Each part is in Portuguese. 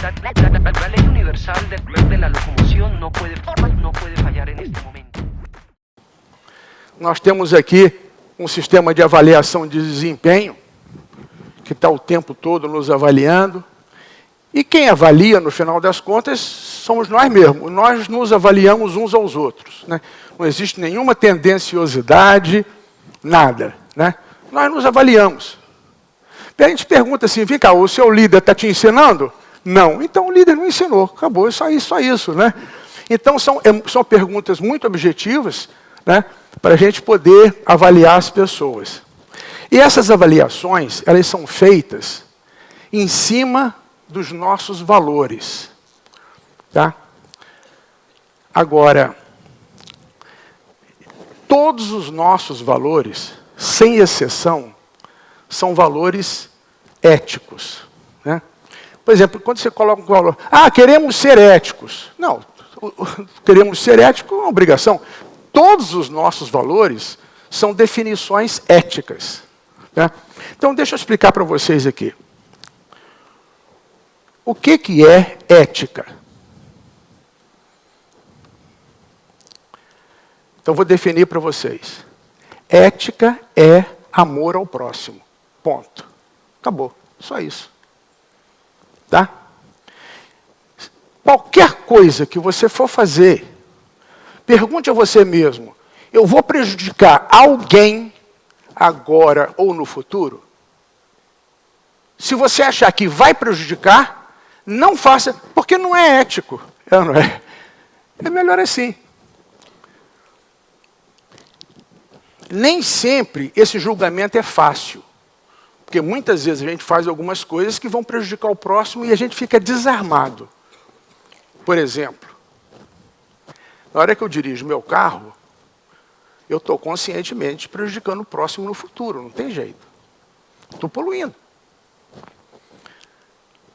La ley universal de la locomoción no puede fallar en este momento. Nós temos aqui um sistema de avaliação de desempenho, que está o tempo todo nos avaliando. E quem avalia, no final das contas, somos nós mesmos. Nós nos avaliamos uns aos outros, né? Não existe nenhuma tendenciosidade, nada, né? Nós nos avaliamos. E a gente pergunta assim, vem cá, o seu líder está te ensinando? Não. Então o líder não ensinou, acabou, só isso, né? Então são perguntas muito objetivas, né, para a gente poder avaliar as pessoas. E essas avaliações, elas são feitas em cima dos nossos valores. Tá? Agora, todos os nossos valores, sem exceção, são valores éticos. Né? Por exemplo, quando você coloca um valor, queremos ser éticos. Não, queremos ser éticos é uma obrigação. Todos os nossos valores são definições éticas. Né? Então, deixa eu explicar para vocês aqui. O que é ética? Então, vou definir para vocês. Ética é amor ao próximo. Ponto. Acabou. Só isso. Tá? Qualquer coisa que você for fazer, pergunte a você mesmo, eu vou prejudicar alguém agora ou no futuro? Se você achar que vai prejudicar, não faça, porque não é ético. Não é? É melhor assim. Nem sempre esse julgamento é fácil. Porque muitas vezes a gente faz algumas coisas que vão prejudicar o próximo e a gente fica desarmado. Por exemplo, na hora que eu dirijo meu carro, eu estou conscientemente prejudicando o próximo no futuro, não tem jeito. Estou poluindo.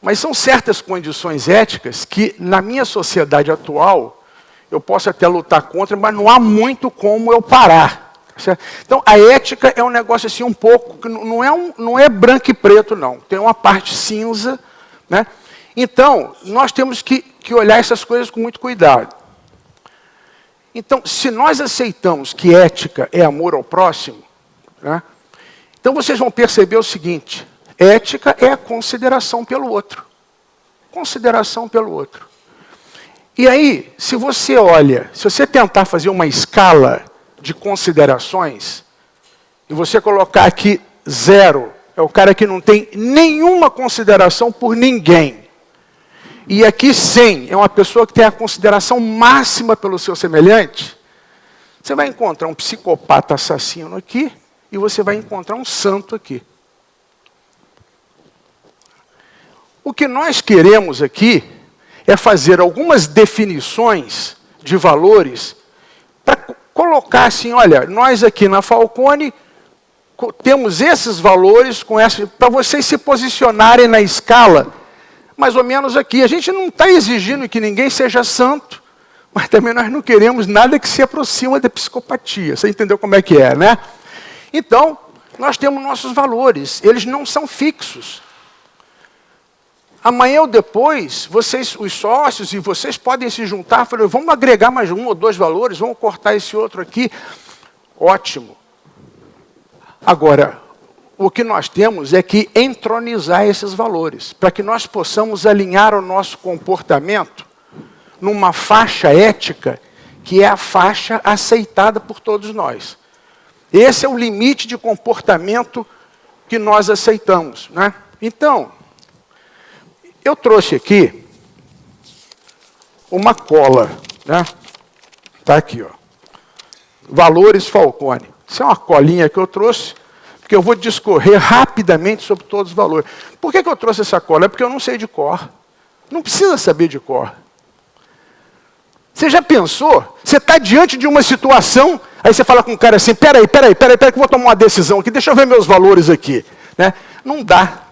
Mas são certas condições éticas que, na minha sociedade atual, eu posso até lutar contra, mas não há muito como eu parar. Certo? Então, a ética é um negócio assim um pouco, que não é branco e preto, não. Tem uma parte cinza. Né? Então, nós temos que olhar essas coisas com muito cuidado. Então, se nós aceitamos que ética é amor ao próximo, né? Então vocês vão perceber o seguinte, ética é a consideração pelo outro. Consideração pelo outro. E aí, se você tentar fazer uma escala de considerações, e você colocar aqui 0, é o cara que não tem nenhuma consideração por ninguém. E aqui 100 é uma pessoa que tem a consideração máxima pelo seu semelhante. Você vai encontrar um psicopata assassino aqui e você vai encontrar um santo aqui. O que nós queremos aqui é fazer algumas definições de valores para colocar assim, olha, nós aqui na Falcone temos esses valores para vocês se posicionarem na escala mais ou menos aqui. A gente não está exigindo que ninguém seja santo, mas também nós não queremos nada que se aproxima da psicopatia. Você entendeu como é que é, né? Então, nós temos nossos valores. Eles não são fixos. Amanhã ou depois, vocês, os sócios, e vocês podem se juntar, falar, vamos agregar mais 1 ou 2 valores, vamos cortar esse outro aqui. Ótimo. Agora, o que nós temos é que entronizar esses valores, para que nós possamos alinhar o nosso comportamento numa faixa ética, que é a faixa aceitada por todos nós. Esse é o limite de comportamento que nós aceitamos, né? Então, eu trouxe aqui uma cola, né? Está aqui, ó. Valores Falcone. Isso é uma colinha que eu trouxe, porque eu vou discorrer rapidamente sobre todos os valores. Por que eu trouxe essa cola? É porque eu não sei de cor. Não precisa saber de cor. Você já pensou? Você está diante de uma situação, aí você fala com o cara assim, peraí, que eu vou tomar uma decisão aqui, deixa eu ver meus valores aqui. Né? Não dá.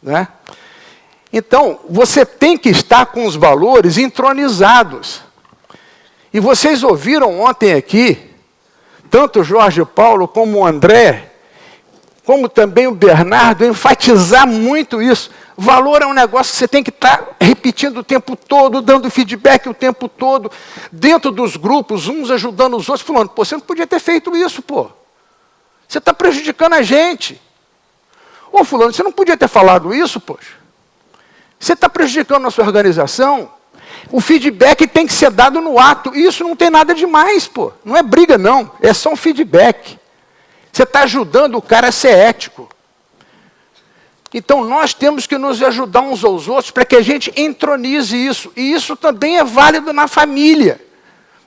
Né? Então, você tem que estar com os valores entronizados. E vocês ouviram ontem aqui, tanto o Jorge Paulo como o André, como também o Bernardo, enfatizar muito isso. Valor é um negócio que você tem que estar repetindo o tempo todo, dando feedback o tempo todo, dentro dos grupos, uns ajudando os outros, falando, pô, você não podia ter feito isso, pô. Você está prejudicando a gente. Ô, fulano, você não podia ter falado isso, poxa. Você está prejudicando a sua organização. O feedback tem que ser dado no ato. Isso não tem nada demais, pô. Não é briga, não. É só um feedback. Você está ajudando o cara a ser ético. Então, nós temos que nos ajudar uns aos outros para que a gente entronize isso. E isso também é válido na família.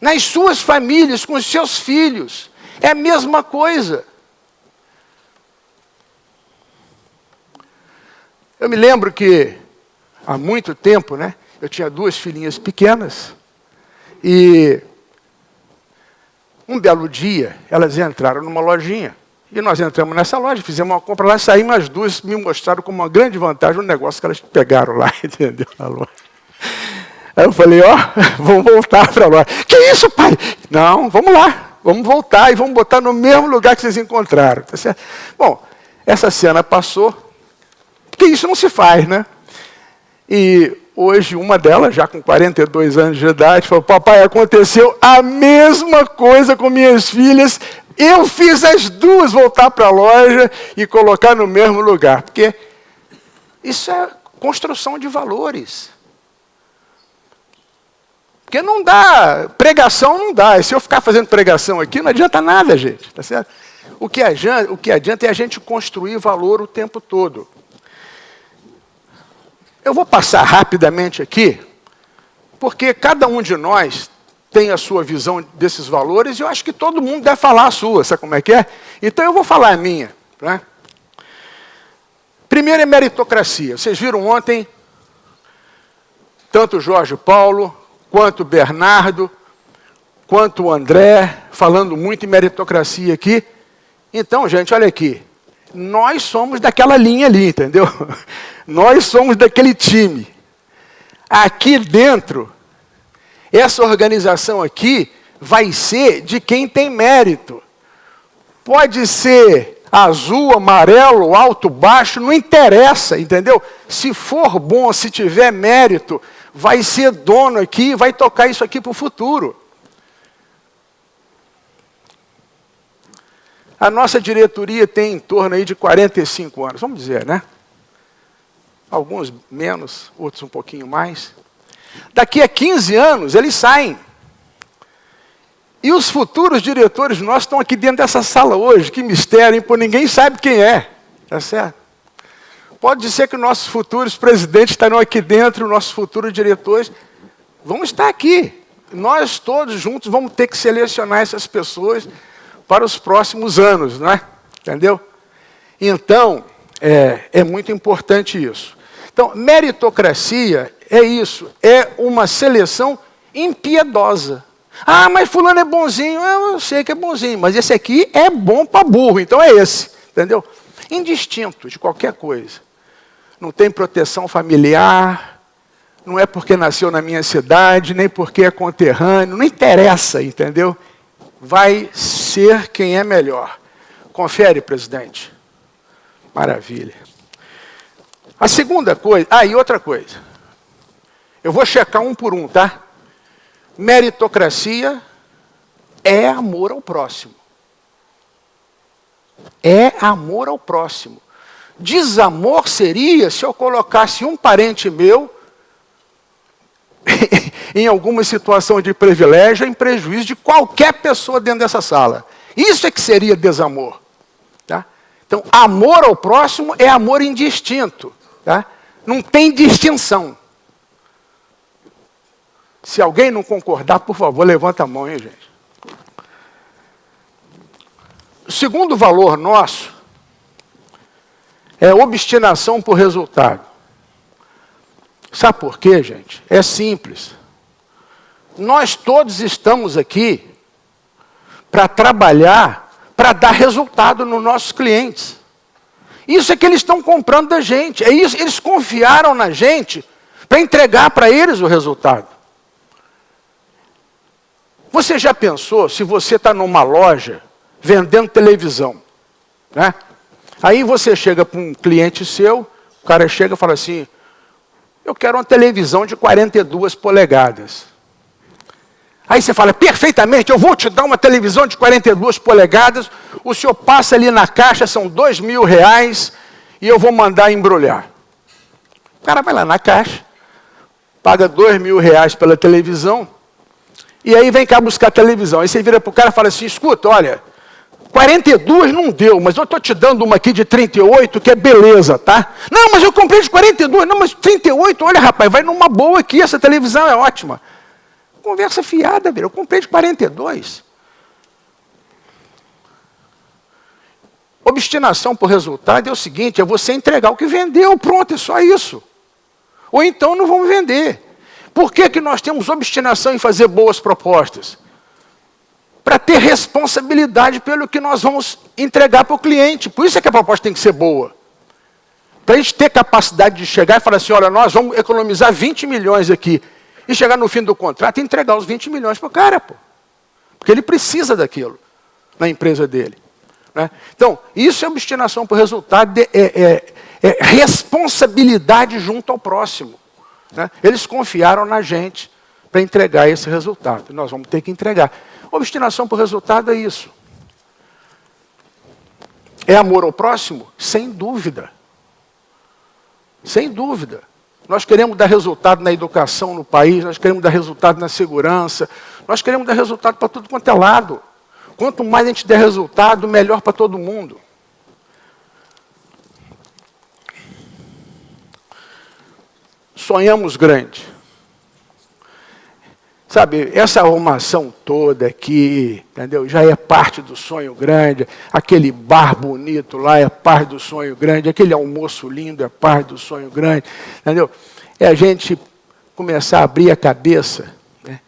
Nas suas famílias, com os seus filhos. É a mesma coisa. Eu me lembro que, há muito tempo, né, eu tinha 2 filhinhas pequenas. E um belo dia, elas entraram numa lojinha. E nós entramos nessa loja, fizemos uma compra lá, saímos, as 2 me mostraram como uma grande vantagem o negócio que elas pegaram lá, entendeu? Na loja. Aí eu falei, ó, vamos voltar para a loja. Que isso, pai? Não, vamos lá, vamos voltar e vamos botar no mesmo lugar que vocês encontraram. Tá certo? Bom, essa cena passou, porque isso não se faz, né? E hoje, uma delas, já com 42 anos de idade, falou, papai, aconteceu a mesma coisa com minhas filhas, eu fiz as 2 voltar para a loja e colocar no mesmo lugar. Porque isso é construção de valores. Porque não dá, pregação não dá. E se eu ficar fazendo pregação aqui, não adianta nada, gente. Tá certo? O que adianta é a gente construir valor o tempo todo. Eu vou passar rapidamente aqui, porque cada um de nós tem a sua visão desses valores, e eu acho que todo mundo deve falar a sua, sabe como é que é? Então eu vou falar a minha. Né? Primeiro é meritocracia. Vocês viram ontem, tanto o Jorge Paulo, quanto o Bernardo, quanto o André, falando muito em meritocracia aqui. Então, gente, olha aqui. Nós somos daquela linha ali, entendeu? Nós somos daquele time. Aqui dentro, essa organização aqui vai ser de quem tem mérito. Pode ser azul, amarelo, alto, baixo, não interessa, entendeu? Se for bom, se tiver mérito, vai ser dono aqui, vai tocar isso aqui para o futuro. A nossa diretoria tem em torno aí de 45 anos, vamos dizer, né? Alguns menos, outros um pouquinho mais. Daqui a 15 anos, eles saem. E os futuros diretores nossos estão aqui dentro dessa sala hoje. Que mistério, hein? Pô, ninguém sabe quem é. Tá certo? Pode ser que nossos futuros presidentes estarão aqui dentro, nossos futuros diretores vão estar aqui. Nós todos juntos vamos ter que selecionar essas pessoas para os próximos anos, não é? Entendeu? Então, é muito importante isso. Então, meritocracia é isso, é uma seleção impiedosa. Ah, mas fulano é bonzinho. Eu sei que é bonzinho, mas esse aqui é bom para burro, então é esse, entendeu? Indistinto de qualquer coisa. Não tem proteção familiar, não é porque nasceu na minha cidade, nem porque é conterrâneo, não interessa, entendeu? Vai ser quem é melhor. Confere, presidente. Maravilha. A segunda coisa... e outra coisa. Eu vou checar um por um, tá? Meritocracia é amor ao próximo. É amor ao próximo. Desamor seria se eu colocasse um parente meu em alguma situação de privilégio, em prejuízo de qualquer pessoa dentro dessa sala. Isso é que seria desamor. Tá? Então, amor ao próximo é amor indistinto. Tá? Não tem distinção. Se alguém não concordar, por favor, levanta a mão, hein, gente. O segundo valor nosso é obstinação por resultado. Sabe por quê, gente? É simples. Nós todos estamos aqui para trabalhar, para dar resultado nos nossos clientes. Isso é que eles estão comprando da gente. É isso, eles confiaram na gente para entregar para eles o resultado. Você já pensou se você está numa loja vendendo televisão, né? Aí você chega para um cliente seu, o cara chega e fala assim, eu quero uma televisão de 42 polegadas. Aí você fala, perfeitamente, eu vou te dar uma televisão de 42 polegadas, o senhor passa ali na caixa, são R$2.000, e eu vou mandar embrulhar. O cara vai lá na caixa, paga R$2.000 pela televisão, e aí vem cá buscar a televisão. Aí você vira para o cara e fala assim, escuta, olha, 42 não deu, mas eu estou te dando uma aqui de 38, que é beleza, tá? Não, mas eu comprei de 42, não, mas 38, olha rapaz, vai numa boa aqui, essa televisão é ótima. Conversa fiada, velho, eu comprei de 42. Obstinação por resultado é o seguinte, é você entregar o que vendeu, pronto, é só isso. Ou então não vamos vender. Por que nós temos obstinação em fazer boas propostas? Para ter responsabilidade pelo que nós vamos entregar para o cliente. Por isso é que a proposta tem que ser boa. Para a gente ter capacidade de chegar e falar assim, olha, nós vamos economizar 20 milhões aqui. E chegar no fim do contrato e entregar os 20 milhões para o cara, pô. Porque ele precisa daquilo na empresa dele. Né? Então, isso é obstinação por resultado, é responsabilidade junto ao próximo. Né? Eles confiaram na gente para entregar esse resultado. Nós vamos ter que entregar. Obstinação por resultado é isso. É amor ao próximo? Sem dúvida. Sem dúvida. Nós queremos dar resultado na educação no país, nós queremos dar resultado na segurança, nós queremos dar resultado para tudo quanto é lado. Quanto mais a gente der resultado, melhor para todo mundo. Sonhamos grande. Sabe, essa arrumação toda aqui, entendeu? Já é parte do sonho grande, aquele bar bonito lá é parte do sonho grande, aquele almoço lindo é parte do sonho grande, entendeu? É a gente começar a abrir a cabeça, né,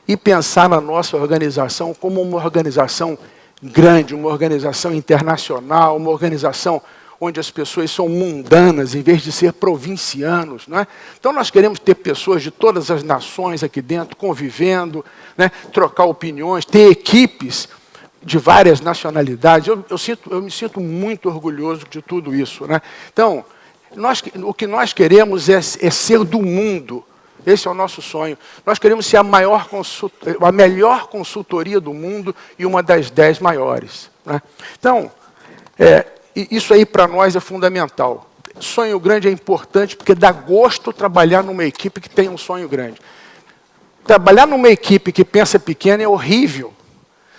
e pensar na nossa organização como uma organização grande, uma organização internacional, uma organização onde as pessoas são mundanas, em vez de ser provincianos. Não é? Então, nós queremos ter pessoas de todas as nações aqui dentro, convivendo, né? Trocar opiniões, ter equipes de várias nacionalidades. Eu me sinto muito orgulhoso de tudo isso. Né? Então, o que nós queremos é ser do mundo. Esse é o nosso sonho. Nós queremos ser a melhor consultoria do mundo e uma das 10 maiores. Né? Então, isso aí para nós é fundamental. Sonho grande é importante porque dá gosto trabalhar numa equipe que tem um sonho grande. Trabalhar numa equipe que pensa pequena é horrível.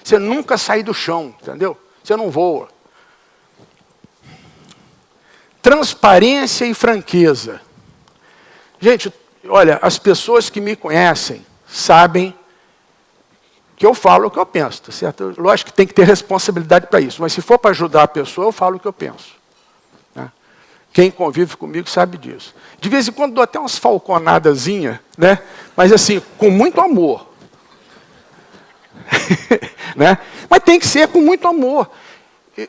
Você nunca sai do chão, entendeu? Você não voa. Transparência e franqueza. Gente, olha, as pessoas que me conhecem sabem que eu falo o que eu penso, tá certo? Lógico que tem que ter responsabilidade para isso, mas se for para ajudar a pessoa, eu falo o que eu penso. Né? Quem convive comigo sabe disso. De vez em quando dou até umas falconadazinhas, né? Mas assim, com muito amor. Né? Mas tem que ser com muito amor.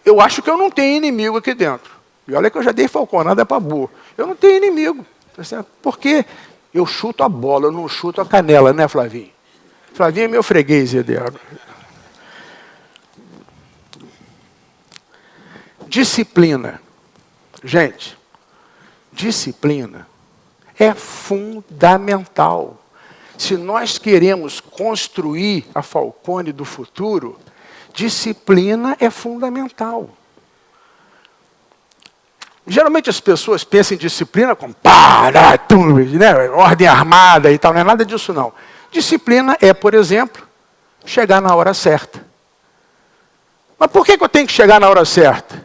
Eu acho que eu não tenho inimigo aqui dentro. E olha que eu já dei falconada para burro. Eu não tenho inimigo. Tá certo? Porque eu chuto a bola, eu não chuto a canela, né, Flavinho? Flavinho é meu freguês, Edero. Disciplina. Gente, disciplina é fundamental. Se nós queremos construir a Falcone do futuro, disciplina é fundamental. Geralmente as pessoas pensam em disciplina como né, ordem armada e tal, não é nada disso não. Disciplina é, por exemplo, chegar na hora certa. Mas por que eu tenho que chegar na hora certa?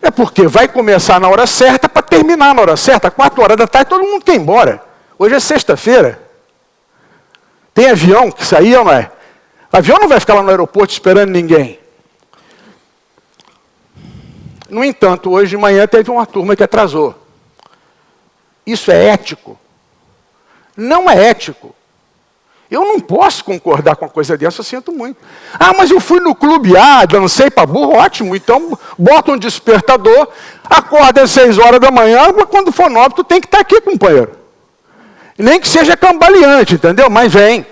É porque vai começar na hora certa para terminar na hora certa. 4 horas da tarde todo mundo quer ir embora. Hoje é sexta-feira. Tem avião que saía ou não é? O avião não vai ficar lá no aeroporto esperando ninguém. No entanto, hoje de manhã teve uma turma que atrasou. Isso é ético? Não é ético. Eu não posso concordar com uma coisa dessa, eu sinto muito. Ah, mas eu fui no clube A, dancei para burro, ótimo. Então, bota um despertador, acorda às 6 horas da manhã, mas quando for 9, tu tem que estar aqui, companheiro. Nem que seja cambaleante, entendeu? Mas vem.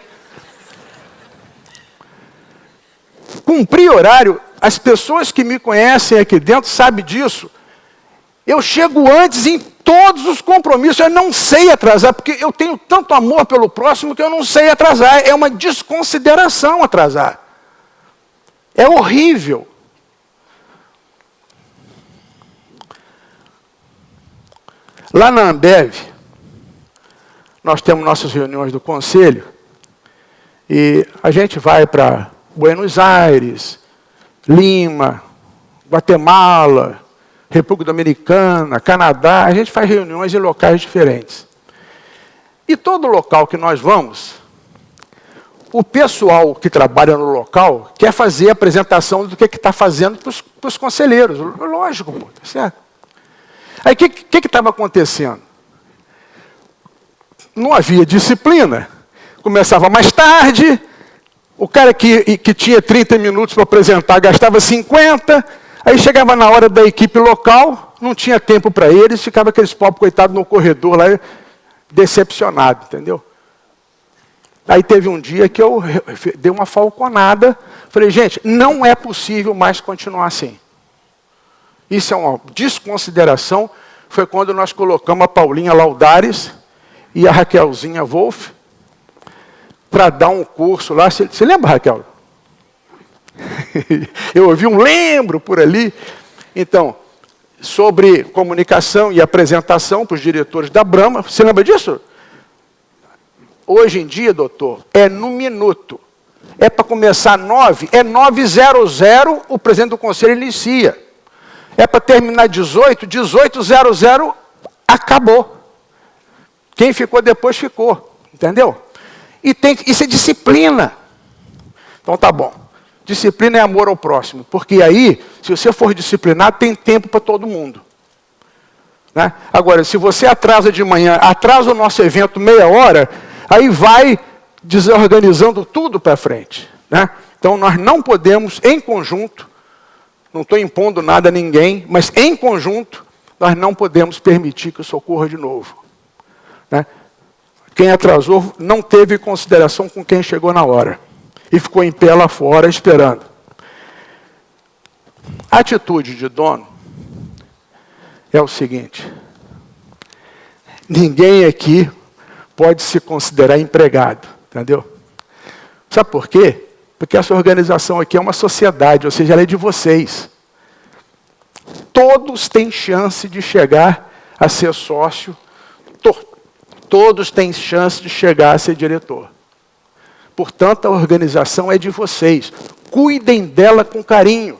Cumprir horário as pessoas que me conhecem aqui dentro sabem disso. Eu chego antes em todos os compromissos. Eu não sei atrasar, porque eu tenho tanto amor pelo próximo que eu não sei atrasar. É uma desconsideração atrasar. É horrível. Lá na Ambev, nós temos nossas reuniões do conselho e a gente vai para Buenos Aires, Lima, Guatemala, República Dominicana, Canadá. A gente faz reuniões em locais diferentes. E todo local que nós vamos, o pessoal que trabalha no local quer fazer a apresentação do que está fazendo para os conselheiros. Lógico, pô, tá certo? Aí o que estava acontecendo? Não havia disciplina. Começava mais tarde, o cara que tinha 30 minutos para apresentar gastava 50, aí chegava na hora da equipe local, não tinha tempo para eles, ficava aqueles pobres coitados no corredor lá, decepcionado, entendeu? Aí teve um dia que eu dei uma falconada, falei, gente, não é possível mais continuar assim. Isso é uma desconsideração. Foi quando nós colocamos a Paulinha Laudares e a Raquelzinha Wolff para dar um curso lá. Você lembra, Raquel? Eu ouvi um lembro por ali. Então, sobre comunicação e apresentação para os diretores da Brahma. Você lembra disso? Hoje em dia, doutor, é no minuto. É para começar 9, é 9h00, o presidente do conselho inicia. É para terminar 18, 18h00, acabou. Quem ficou depois ficou, entendeu? E isso é disciplina. Então tá bom. Disciplina é amor ao próximo, porque aí, se você for disciplinado, tem tempo para todo mundo. Né? Agora, se você atrasa de manhã, atrasa o nosso evento meia hora, aí vai desorganizando tudo para frente. Né? Então nós não podemos, em conjunto, não estou impondo nada a ninguém, mas em conjunto, nós não podemos permitir que isso ocorra de novo. Né? Quem atrasou não teve consideração com quem chegou na hora. E ficou em pé lá fora esperando. A atitude de dono é o seguinte. Ninguém aqui pode se considerar empregado. Entendeu? Sabe por quê? Porque essa organização aqui é uma sociedade, ou seja, ela é de vocês. Todos têm chance de chegar a ser sócio, todos têm chance de chegar a ser diretor. Portanto, a organização é de vocês. Cuidem dela com carinho.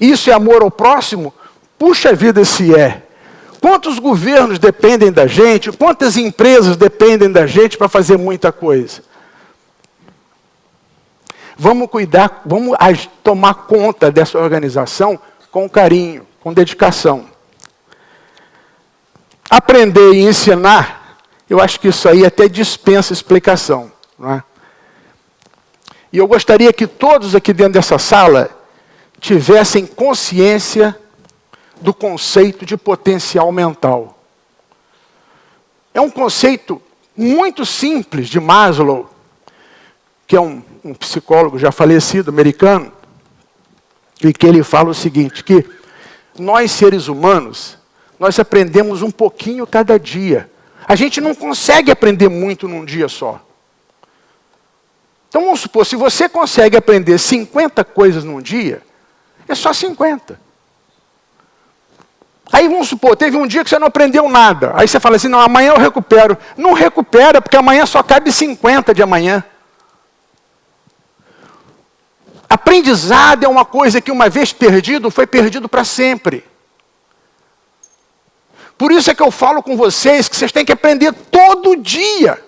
Isso é amor ao próximo? Puxa vida, se é. Quantos governos dependem da gente? Quantas empresas dependem da gente para fazer muita coisa? Vamos cuidar, vamos tomar conta dessa organização com carinho, com dedicação. Aprender e ensinar, eu acho que isso aí até dispensa explicação. Não é? E eu gostaria que todos aqui dentro dessa sala tivessem consciência do conceito de potencial mental. É um conceito muito simples de Maslow, que é um psicólogo já falecido, americano, e que ele fala o seguinte, que nós seres humanos, nós aprendemos um pouquinho cada dia. A gente não consegue aprender muito num dia só. Então vamos supor, se você consegue aprender 50 coisas num dia, é só 50. Aí vamos supor, teve um dia que você não aprendeu nada. Aí você fala assim, não, amanhã eu recupero. Não recupera, porque amanhã só cabe 50 de amanhã. Aprendizado é uma coisa que uma vez perdido, foi perdido para sempre. Por isso é que eu falo com vocês que vocês têm que aprender todo dia.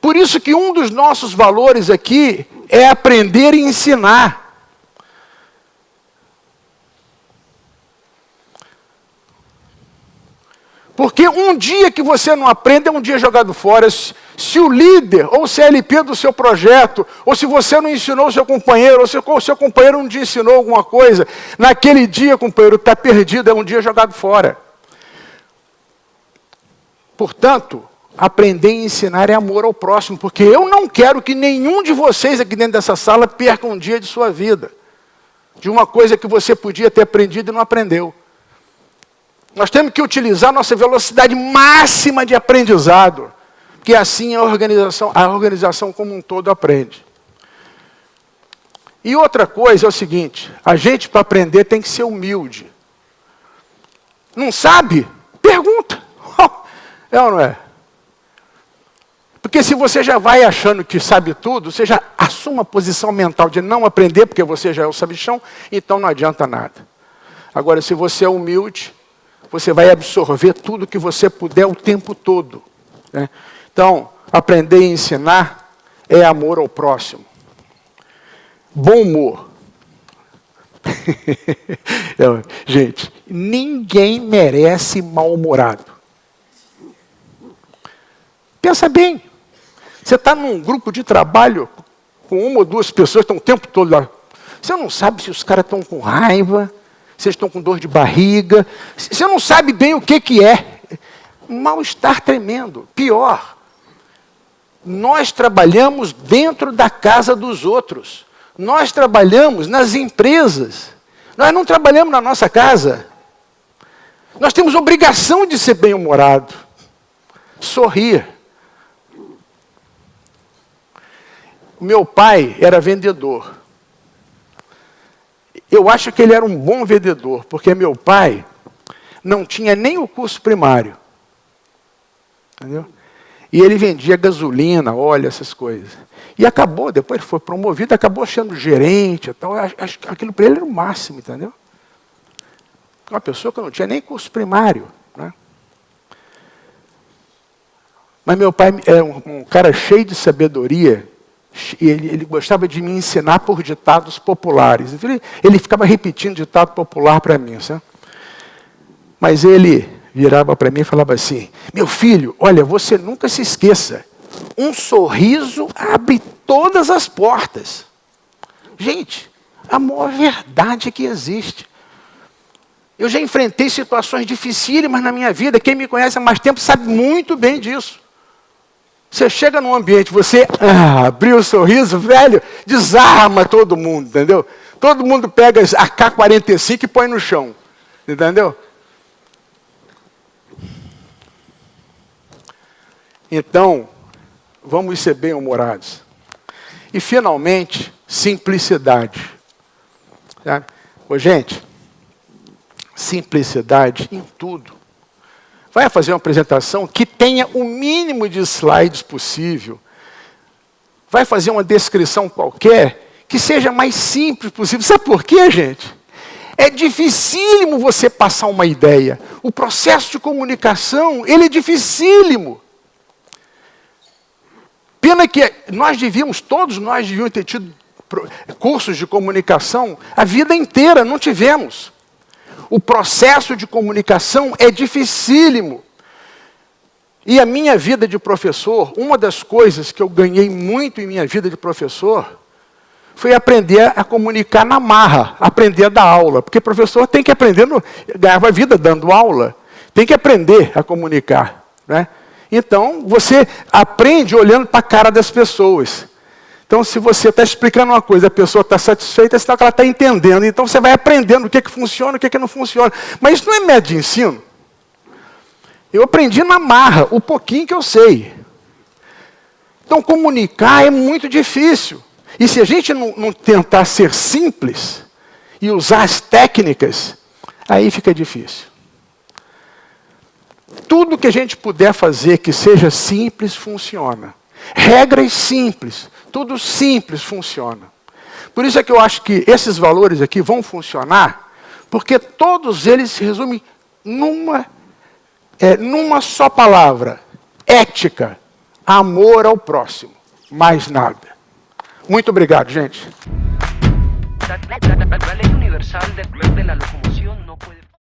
Por isso que um dos nossos valores aqui é aprender e ensinar. Porque um dia que você não aprende é um dia jogado fora. Se o líder ou o CLP do seu projeto, ou se você não ensinou o seu companheiro, ou se o seu companheiro um dia ensinou alguma coisa, naquele dia, companheiro, está perdido, é um dia jogado fora. Portanto, aprender e ensinar é amor ao próximo, porque eu não quero que nenhum de vocês aqui dentro dessa sala perca um dia de sua vida, de uma coisa que você podia ter aprendido e não aprendeu. Nós temos que utilizar nossa velocidade máxima de aprendizado, porque assim a organização como um todo aprende. E outra coisa é o seguinte, a gente para aprender tem que ser humilde. Não sabe? Pergunta. É ou não é? Porque se você já vai achando que sabe tudo, você já assume uma posição mental de não aprender, porque você já é o sabichão, então não adianta nada. Agora, se você é humilde, você vai absorver tudo que você puder o tempo todo, né? Então, aprender e ensinar é amor ao próximo. Bom humor. Gente, ninguém merece mal-humorado. Pensa bem. Você está num grupo de trabalho com uma ou duas pessoas que estão o tempo todo lá. Você não sabe se os caras estão com raiva, se eles estão com dor de barriga. Você não sabe bem o que é. Mal-estar tremendo. Pior, nós trabalhamos dentro da casa dos outros. Nós trabalhamos nas empresas. Nós não trabalhamos na nossa casa. Nós temos obrigação de ser bem-humorado. Sorrir. O meu pai era vendedor. Eu acho que ele era um bom vendedor, porque meu pai não tinha nem o curso primário. Entendeu? E ele vendia gasolina, óleo, essas coisas. E acabou, depois foi promovido, acabou sendo gerente. Então, aquilo para ele era o máximo, entendeu? Uma pessoa que não tinha nem curso primário. Né? Mas meu pai era um cara cheio de sabedoria. E ele gostava de me ensinar por ditados populares. Ele ficava repetindo ditado popular para mim. Sabe? Mas ele virava para mim e falava assim, meu filho, olha, você nunca se esqueça, um sorriso abre todas as portas. Gente, a maior verdade que existe. Eu já enfrentei situações dificílimas na minha vida, quem me conhece há mais tempo sabe muito bem disso. Você chega num ambiente, você abriu o sorriso, velho, desarma todo mundo, entendeu? Todo mundo pega a AK-45 e põe no chão, entendeu? Então, vamos ser bem-humorados. E, finalmente, simplicidade. Tá? Ô, gente, simplicidade em tudo. Vai fazer uma apresentação que tenha o mínimo de slides possível. Vai fazer uma descrição qualquer que seja mais simples possível. Sabe por quê, gente? É dificílimo você passar uma ideia. O processo de comunicação, ele é dificílimo. Pena que todos nós devíamos ter tido cursos de comunicação a vida inteira, não tivemos. O processo de comunicação é dificílimo. E a minha vida de professor, uma das coisas que eu ganhei muito em minha vida de professor, foi aprender a comunicar na marra, aprender a dar aula. Porque professor tem que aprender, ganhava vida dando aula, tem que aprender a comunicar, né? Então, você aprende olhando para a cara das pessoas. Então, se você está explicando uma coisa, a pessoa está satisfeita, é sinal que ela está entendendo. Então, você vai aprendendo o que funciona, o que não funciona. Mas isso não é método de ensino. Eu aprendi na marra, o pouquinho que eu sei. Então, comunicar é muito difícil. E se a gente não tentar ser simples e usar as técnicas, aí fica difícil. Tudo que a gente puder fazer que seja simples, funciona. Regras simples, tudo simples funciona. Por isso é que eu acho que esses valores aqui vão funcionar, porque todos eles se resumem numa só palavra. Ética, amor ao próximo, mais nada. Muito obrigado, gente. La ley universal del club de la locomoción no puede